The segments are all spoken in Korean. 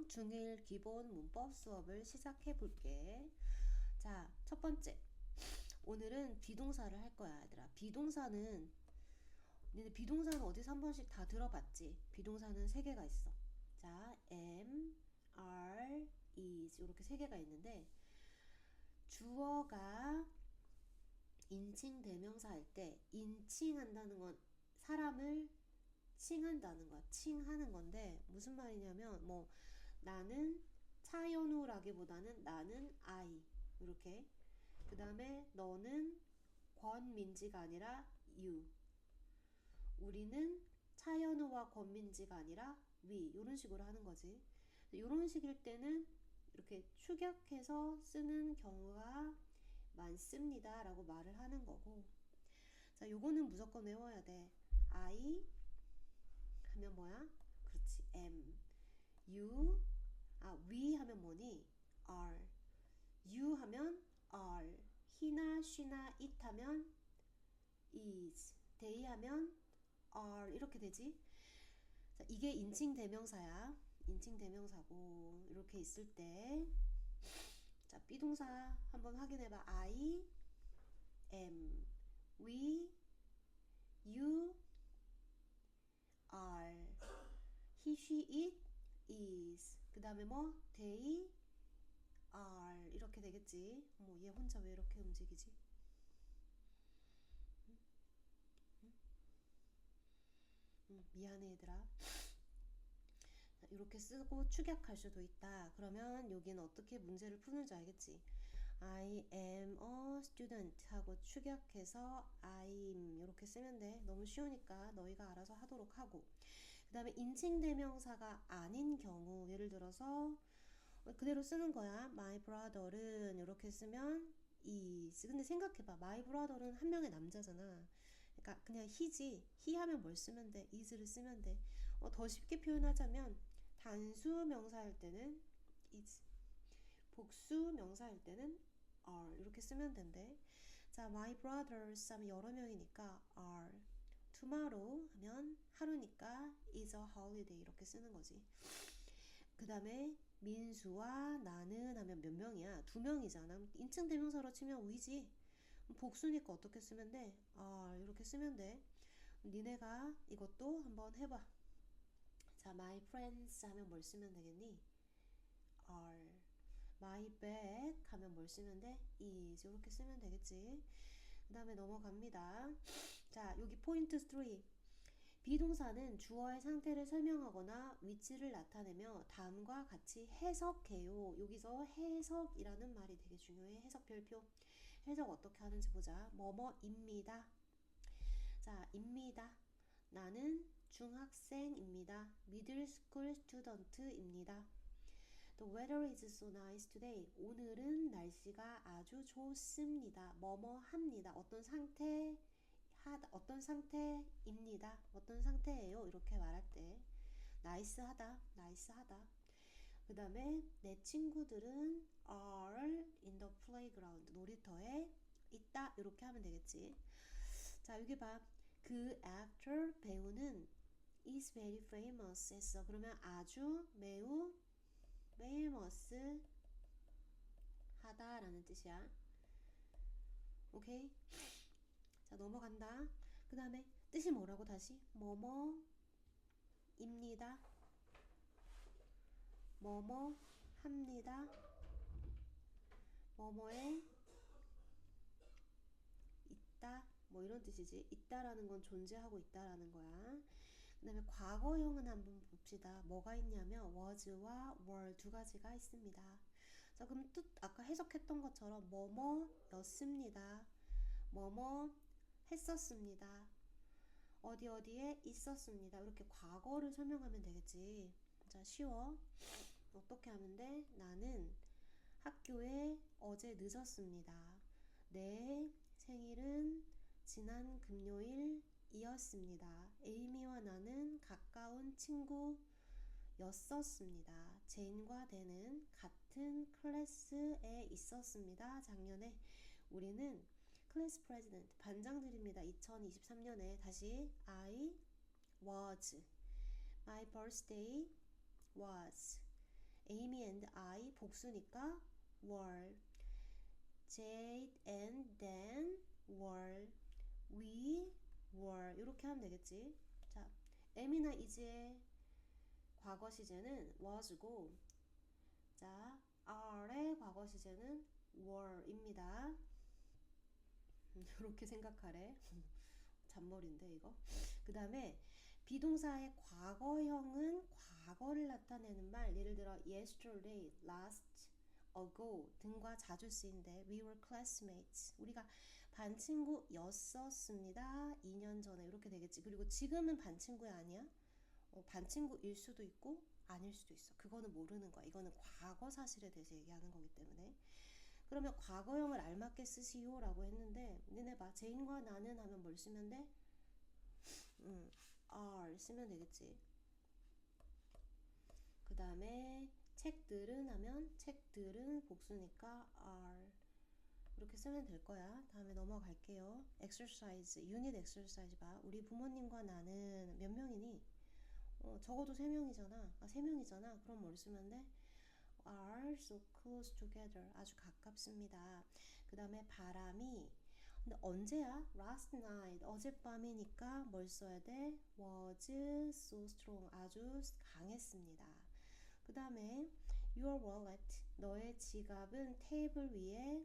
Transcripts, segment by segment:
중1 기본 문법 수업을 시작해 볼게. 자, 첫 번째. 오늘은 비동사를 할 거야, 얘들아. 니네 비동사는 어디서 한 번씩 다 들어봤지? 비동사는 세 개가 있어. 자, am, are, is 이렇게 세 개가 있는데 주어가 인칭 대명사 할 때 인칭한다는 건 사람을 칭한다는 거야. 칭하는 건데 무슨 말이냐면 뭐 나는 차연우라기보다는 나는 I 이렇게 그 다음에 너는 권민지가 아니라 you 우리는 차연우와 권민지가 아니라 we 이런 식으로 하는 거지. 이런 식일 때는 이렇게 축약해서 쓰는 경우가 많습니다 라고 말을 하는 거고 자 요거는 무조건 외워야 돼. I 하면 뭐야? 그렇지 am you we 하면 뭐니? are you 하면 are he나 she나 it 하면 is they 하면 are 이렇게 되지. 자, 이게 인칭 대명사야. 인칭 대명사고 이렇게 있을 때 자, 비동사 한번 확인해봐. I am we you are he, she, it is 그 다음에 뭐 they are 이렇게 되겠지. 뭐 얘 혼자 왜 이렇게 움직이지? 미안해 얘들아. 이렇게 쓰고 축약할 수도 있다. 그러면 여기는 어떻게 문제를 푸는지 알겠지? I am a student 하고 축약해서 I'm 이렇게 쓰면 돼. 너무 쉬우니까 너희가 알아서 하도록 하고 그 다음에 인칭 대명사가 아닌 경우 예를 들어서 그대로 쓰는 거야. My brother는 이렇게 쓰면 is. 근데 생각해봐. My brother는 한 명의 남자잖아. 그러니까 그냥 he지. he 하면 뭘 쓰면 돼? is를 쓰면 돼. 더 쉽게 표현하자면 단수 명사할 때는 is. 복수 명사할 때는 are. 이렇게 쓰면 된대. 자, my brothers 하면 여러 명이니까 are. tomorrow 하면 하루니까 is a holiday 이렇게 쓰는 거지. 그 다음에 민수와 나는 하면 몇 명이야? 2명이잖아. 인칭 대명사로 치면 we지. 복수니까 어떻게 쓰면 돼? 이렇게 쓰면 돼. 니네가 이것도 한번 해봐. 자, my friends 하면 뭘 쓰면 되겠니? are. my bag 하면 뭘 쓰면 돼? is. 이렇게 쓰면 되겠지. 그 다음에 넘어갑니다. 자, 여기 포인트 3. 비동사는 주어의 상태를 설명하거나 위치를 나타내며 다음과 같이 해석해요. 여기서 해석이라는 말이 되게 중요해. 해석 별표. 해석 어떻게 하는지 보자. 뭐뭐입니다. 자, 입니다. 나는 중학생입니다. middle school student입니다. The weather is so nice today. 오늘은 날씨가 아주 좋습니다. 뭐뭐 합니다. 어떤 상태입니다. 어떤 상태예요. 이렇게 말할 때 나이스하다. 그 다음에 내 친구들은 are in the playground. 놀이터에 있다. 이렇게 하면 되겠지. 자, 여기 봐. 그 actor 배우는 is very famous 했어. 그러면 아주 매우 famous 하다라는 뜻이야. 오케이? 자, 넘어간다. 그 다음에 뜻이 뭐라고 다시? 뭐뭐입니다. 뭐뭐 합니다. 뭐뭐에 있다. 뭐 이런 뜻이지. 있다라는 건 존재하고 있다라는 거야. 그 다음에 과거형은 한번 봅시다. 뭐가 있냐면 was와 were 두 가지가 있습니다. 자, 그럼 뜻 아까 해석했던 것처럼 뭐뭐였습니다. 뭐뭐 했었습니다. 어디에 있었습니다. 이렇게 과거를 설명하면 되겠지. 자, 쉬워. 어떻게 하면 돼? 나는 학교에 어제 늦었습니다. 내 생일은 지난 금요일이었습니다. 에이미와 나는 가까운 친구였었습니다. 제인과 댄은 같은 클래스에 있었습니다. 작년에 우리는 클래스 프레지던트 반장들입니다. 2023년에 다시 I was my birthday was Amy and I 복수니까 were. Jade and Dan were. We were. 이렇게 하면 되겠지. 자, M이나 is의 과거 시제는 was고, 자, are의 과거 시제는 were입니다. 이렇게 생각하래. 잔머리인데 이거. 그 다음에 비동사의 과거형은 과거를 나타내는 말, 예를 들어 yesterday, last, ago 등과 자주 쓰인대. We were classmates. 우리가 반 친구였었습니다. 2년 전에. 이렇게 되겠지. 그리고 지금은 반 친구야 아니야? 반 친구일 수도 있고 아닐 수도 있어. 그거는 모르는 거야. 이거는 과거 사실에 대해서 얘기하는 거기 때문에. 그러면 과거형을 알맞게 쓰시오 라고 했는데, 니네 봐. 제인과 나는 하면 뭘 쓰면 돼? are 쓰면 되겠지. 그 다음에 책들은 하면 책들은 복수니까 are 이렇게 쓰면 될 거야. 다음에 넘어갈게요. exercise, 유닛 exercise 봐. 우리 부모님과 나는 몇 명이니? 적어도 3명이잖아. 3명이잖아. 그럼 뭘 쓰면 돼? are so close together. 아주 가깝습니다. 그 다음에 바람이, 근데 언제야? last night. 어젯밤이니까 뭘 써야 돼? was so strong. 아주 강했습니다. 그 다음에 your wallet. 너의 지갑은 테이블 위에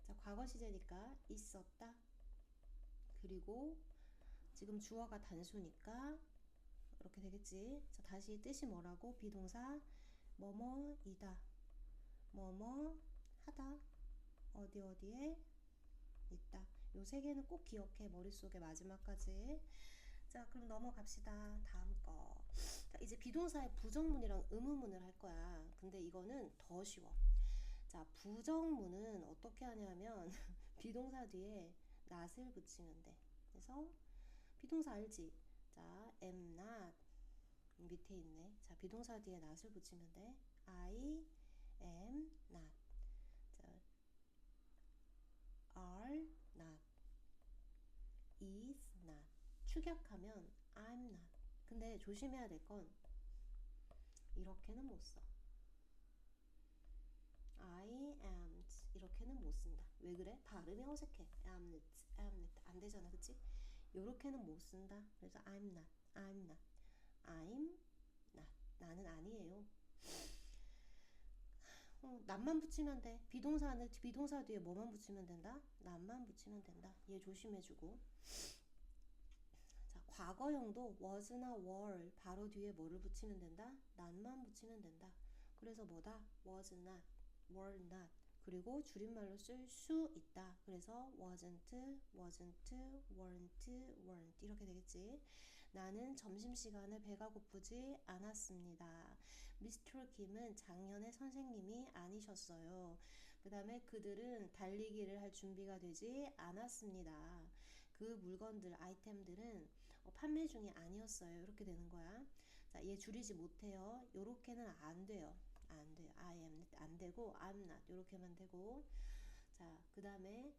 자, 과거 시제니까 있었다. 그리고 지금 주어가 단수니까 이렇게 되겠지. 자, 다시 뜻이 뭐라고? 비동사 뭐뭐이다. 뭐뭐 하다. 어디 어디에 있다. 요 세 개는 꼭 기억해. 머릿속에 마지막까지. 자, 그럼 넘어갑시다. 다음 거. 자, 이제 비동사의 부정문이랑 의문문을 할 거야. 근데 이거는 더 쉬워. 자, 부정문은 어떻게 하냐면 비동사 뒤에 not을 붙이면 돼. 그래서 비동사 알지? 자, am not 밑에 있네. 자, 비동사 뒤에 not을 붙이면 돼. I am not. 자, are not. is not. 축약하면 I'm not. 근데 조심해야 될 건 이렇게는 못 써. I am't 이렇게는 못 쓴다. 왜 그래? 발음이 어색해. am't 안 되잖아, 그치? 요렇게는 못 쓴다. 그래서 I'm not, I'm not, I'm not. 나는 아니에요. not만 붙이면 돼. 비동사 뒤에 뭐만 붙이면 된다? not만 붙이면 된다. 얘 조심해주고. 자, 과거형도 was나 were 바로 뒤에 뭐를 붙이면 된다? not만 붙이면 된다. 그래서 뭐다? was not, were not. 그리고 줄임말로 쓸 수 있다. 그래서 wasn't, weren't 이렇게 되겠지. 나는 점심시간에 배가 고프지 않았습니다. 미스터 김은 작년에 선생님이 아니셨어요. 그 다음에 그들은 달리기를 할 준비가 되지 않았습니다. 그 물건들, 아이템들은 판매 중이 아니었어요. 이렇게 되는 거야. 자, 얘 줄이지 못해요. 요렇게는 안 돼요. 안 돼요. I am 안 되고 I'm not 요렇게만 되고. 자, 그 다음에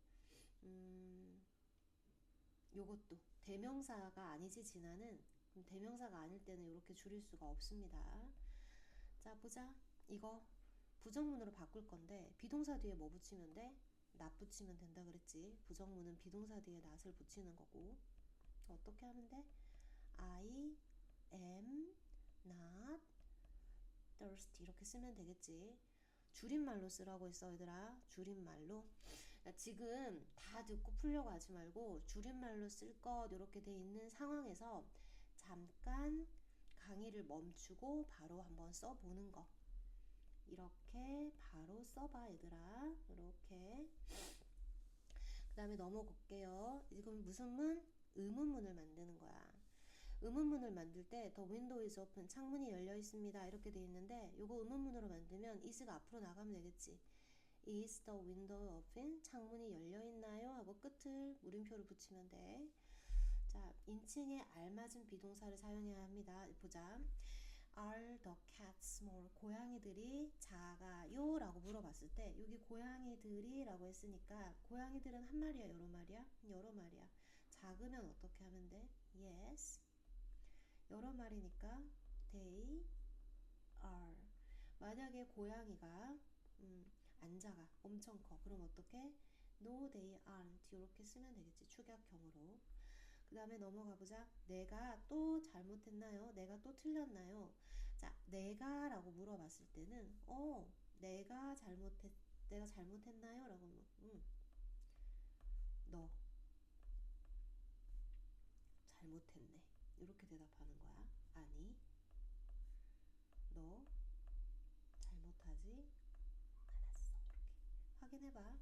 요것도 대명사가 아니지 진화는 대명사가 아닐 때는 이렇게 줄일 수가 없습니다. 자, 보자. 이거 부정문으로 바꿀 건데 비동사 뒤에 뭐 붙이면 돼? not 붙이면 된다 그랬지. 부정문은 비동사 뒤에 not을 붙이는 거고. 어떻게 하면 돼? I am not thirsty 이렇게 쓰면 되겠지. 줄임말로 쓰라고 했어 얘들아. 줄임말로. 지금 다 듣고 풀려고 하지 말고 줄임말로 쓸 것 이렇게 돼 있는 상황에서 잠깐 강의를 멈추고 바로 한번 써보는 거. 이렇게 바로 써봐 얘들아. 이렇게. 그 다음에 넘어갈게요. 이건 무슨 문? 의문문을 만드는 거야. 의문문을 만들 때 the window is open 창문이 열려 있습니다 이렇게 돼 있는데 요거 의문문으로 만들면 is가 앞으로 나가면 되겠지. Is the window open? 창문이 열려 있나요? 하고 끝을 물음표를 붙이면 돼. 자, 인칭에 알맞은 비동사를 사용해야 합니다. 보자. Are the cats small? 고양이들이 작아요? 라고 물어봤을 때 여기 고양이들이 라고 했으니까 고양이들은 한 마리야 여러 마리야? 여러 마리야. 작으면 어떻게 하면 돼? Yes, 여러 마리니까 they are. 만약에 고양이가 안 작아, 엄청 커. 그럼 어떻게? No, they aren't. 이렇게 쓰면 되겠지. 축약형으로. 그 다음에 넘어가 보자. 내가 또 잘못했나요? 내가 또 틀렸나요? 자, 내가 라고 물어봤을 때는 내가 내가 잘못했나요? 라고 하면 너 잘못했네. 이렇게 대답하는 거야. 아니, 너 잘못하지 않았어. 이렇게 확인해봐.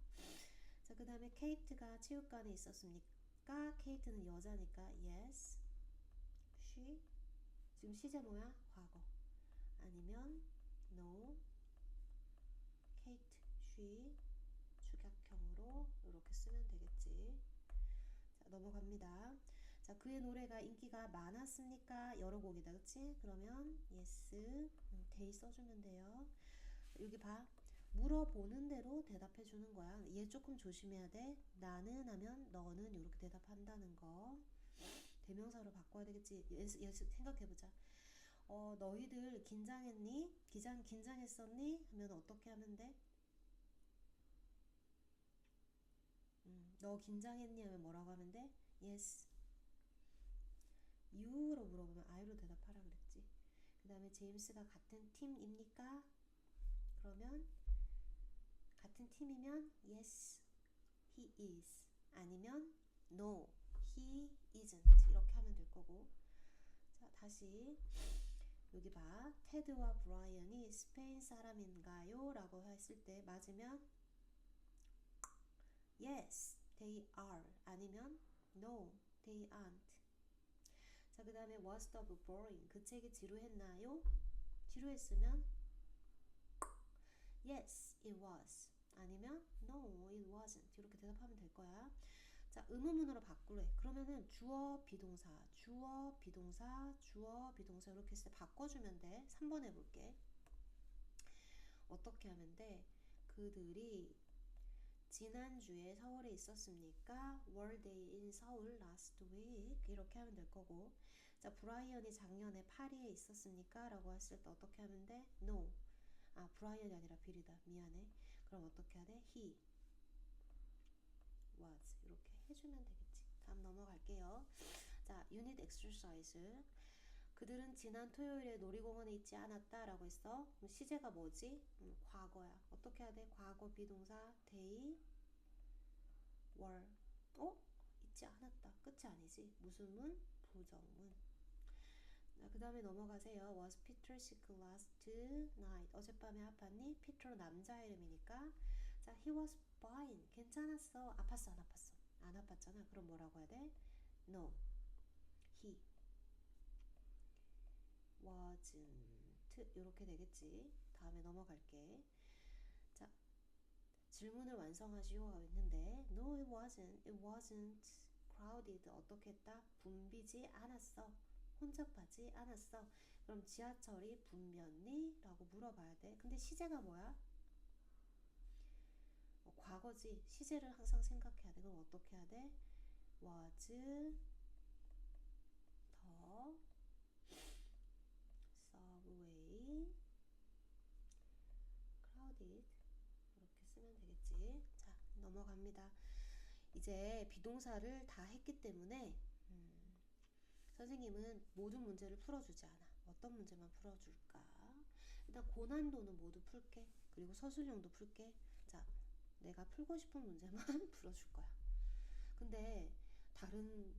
자, 그 다음에 케이트가 체육관에 있었습니까? 케이트는 여자니까 yes, she. 지금 시제 뭐야? 과거. 아니면 no, 케이트, she. 축약형으로 이렇게 쓰면 되겠지. 자, 넘어갑니다. 자, 그의 노래가 인기가 많았습니까? 여러 곡이다, 그치? 그러면 yes, they 써주면 돼요. 여기 봐. 물어보는 대로 대답해 주는 거야. 얘 조금 조심해야 돼. 나는 하면 너는 이렇게 대답한다는 거. 대명사로 바꿔야 되겠지. 얘 생각해보자. 너희들 긴장했니? 긴장했었니? 하면 어떻게 하면 돼? 너 긴장했니? 하면 뭐라고 하면 돼? Yes. You로 물어보면 I로 대답하라 그랬지. 그 다음에 제임스가 같은 팀입니까? 그러면 같은 팀이면 yes, he is. 아니면 no, he isn't. 이렇게 하면 될 거고. 자, 다시 여기 봐. 테드와 브라이언이 스페인 사람인가요? 라고 했을 때 맞으면 yes, they are. 아니면 no, they aren't. 자, 그 다음에 was the book boring? 그 책이 지루했나요? 지루했으면 yes, it was. 아니면 no, it wasn't. 이렇게 대답하면 될 거야. 자, 의문문으로 바꾸래. 그러면은 주어, 비동사, 주어, 비동사, 주어, 비동사 이렇게 했을 때 바꿔주면 돼. 3번 해볼게. 어떻게 하면 돼? 그들이 지난주에 서울에 있었습니까? Were they in Seoul last week? 이렇게 하면 될 거고. 자, 브라이언이 작년에 파리에 있었습니까? 라고 했을 때 어떻게 하면 돼? No. 아, 브라이언이 아니라 빌이다. 미안해. 그럼 어떻게 해야 돼? He was. 이렇게 해주면 되겠지. 다음 넘어갈게요. 자, unit exercise. 그들은 지난 토요일에 놀이공원에 있지 않았다 라고 했어. 그럼 시제가 뭐지? 과거야. 어떻게 해야 돼? 과거 비동사 they were. 있지 않았다. 끝이 아니지. 무슨 문? 부정문. 그 다음에 넘어가세요. Was Peter sick last night? 어젯밤에 아팠니? Peter 남자 이름이니까. 자, he was fine. 괜찮았어. 아팠어, 안 아팠어? 안 아팠잖아. 그럼 뭐라고 해야 돼? No, he wasn't. 이렇게 되겠지. 다음에 넘어갈게. 자, 질문을 완성하시오 하고 있는데 No, it wasn't. It wasn't crowded. 어떻게 했다? 붐비지 않았어. 혼잡하지 않았어. 그럼 지하철이 붐볐니? 라고 물어봐야 돼. 근데 시제가 뭐야? 과거지. 시제를 항상 생각해야 돼. 그럼 어떻게 해야 돼? Was the subway crowded? 이렇게 쓰면 되겠지. 자, 넘어갑니다. 이제 비동사를 다 했기 때문에 선생님은 모든 문제를 풀어주지 않아. 어떤 문제만 풀어줄까? 일단 고난도는 모두 풀게. 그리고 서술형도 풀게. 자, 내가 풀고 싶은 문제만 풀어줄 거야. 근데 다른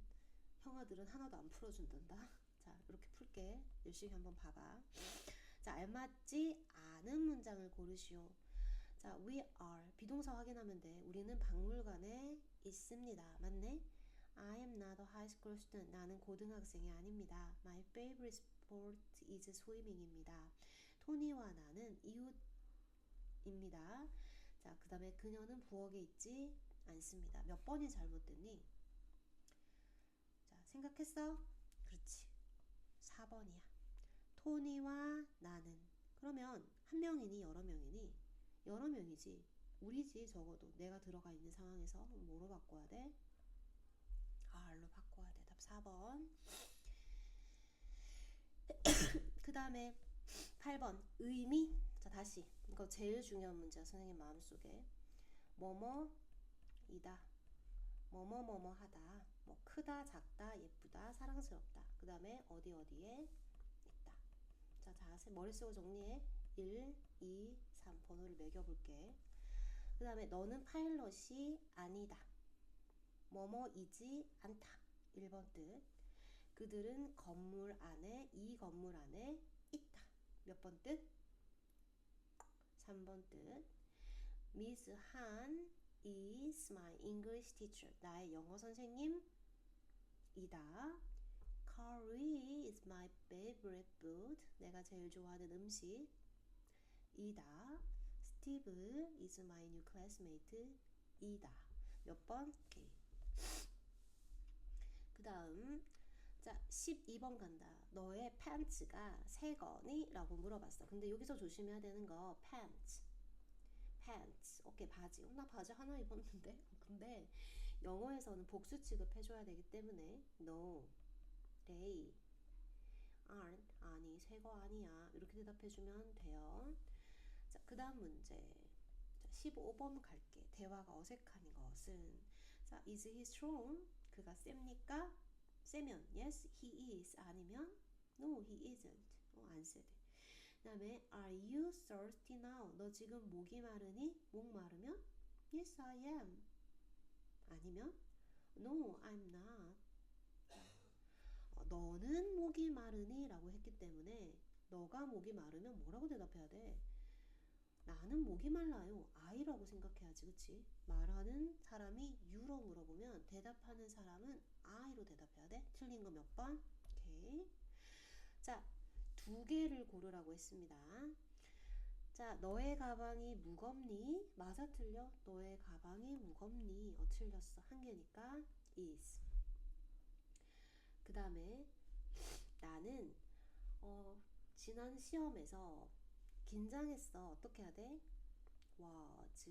형아들은 하나도 안 풀어준단다. 자, 이렇게 풀게. 열심히 한번 봐봐. 자, 알맞지 않은 문장을 고르시오. 자, we are. 비동사 확인하면 돼. 우리는 박물관에 있습니다. 맞네? I am not a high school student. 나는 고등학생이 아닙니다. My favorite sport is swimming입니다. 토니와 나는 이웃입니다. 자, 그 다음에 그녀는 부엌에 있지 않습니다. 몇 번이 잘못됐니? 자, 생각했어? 그렇지. 4번이야. 토니와 나는. 그러면 한 명이니 여러 명이니? 여러 명이지. 우리지 적어도. 내가 들어가 있는 상황에서 뭐로 바꿔야 돼? R로 바꿔야 돼. 답 4번. 다음에 8번 의미. 자, 다시 이거 제일 중요한 문제야 선생님 마음속에. 뭐뭐이다, 뭐뭐뭐뭐 하다, 뭐 크다, 작다, 예쁘다, 사랑스럽다. 그 다음에 어디 어디에 있다. 자, 자세 머릿속으로 정리해. 1, 2, 3 번호를 매겨볼게. 그 다음에 너는 파일럿이 아니다, 뭐뭐이지 않다. 1번 뜻. 그들은 건물 안에, 이 건물 안에 있다. 몇 번 뜻? 3번 뜻. Miss Han is my English teacher. 나의 영어 선생님이다. Curry is my favorite food. 내가 제일 좋아하는 음식이다. Steve is my new classmate. 이다. 몇 번? 오케이. 그 다음 자 12번 간다. 너의 팬츠가 새 거니? 라고 물어봤어. 근데 여기서 조심해야 되는 거 pants. pants. 오케이, 바지. 나 바지 하나 입었는데. 근데 영어에서는 복수 취급해줘야 되기 때문에 no, they aren't. 아니, 새 거 아니야. 이렇게 대답해주면 돼요. 자, 그 다음 문제. 자, 15번 갈게. 대화가 어색한 것은. 자, is he strong? 그가 셉니까? 세면 yes, he is. 아니면 no, he isn't. 안 세대. 그 다음에 are you thirsty now? 너 지금 목이 마르니? 목 마르면 yes, I am. 아니면 no, I'm not. 너는 목이 마르니? 라고 했기 때문에 너가 목이 마르면 뭐라고 대답해야 돼? 나는 목이 말라요. I라고 생각해야지, 그치? 말하는 사람이 you로 물어보면 대답하는 사람은 I로 대답해야 돼. 틀린 거 몇 번? 오케이. 자, 두 개를 고르라고 했습니다. 자, 너의 가방이 무겁니? 맞아, 틀려? 너의 가방이 무겁니? 틀렸어. 한 개니까 is. 그 다음에 나는 지난 시험에서 긴장했어. 어떻게 해야 돼? was.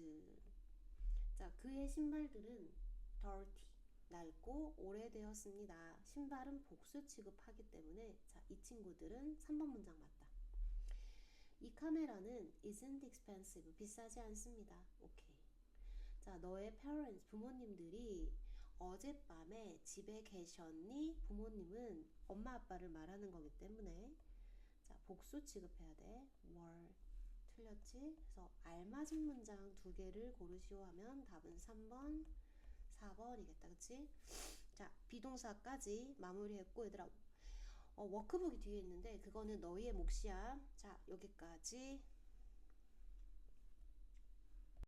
자, 그의 신발들은 dirty, 낡고 오래되었습니다. 신발은 복수 취급하기 때문에 자, 이 친구들은 3번 문장 맞다. 이 카메라는 isn't expensive. 비싸지 않습니다. 오케이. 자, 너의 parents, 부모님들이 어젯밤에 집에 계셨니? 부모님은 엄마 아빠를 말하는 거기 때문에 자, 복수 취급해야 돼. were. 틀렸지? 그래서 알맞은 문장 두 개를 고르시오 하면 답은 3번, 4번이겠다. 그치? 자, 비동사까지 마무리했고 얘들아 워크북이 뒤에 있는데 그거는 너희의 몫이야. 자, 여기까지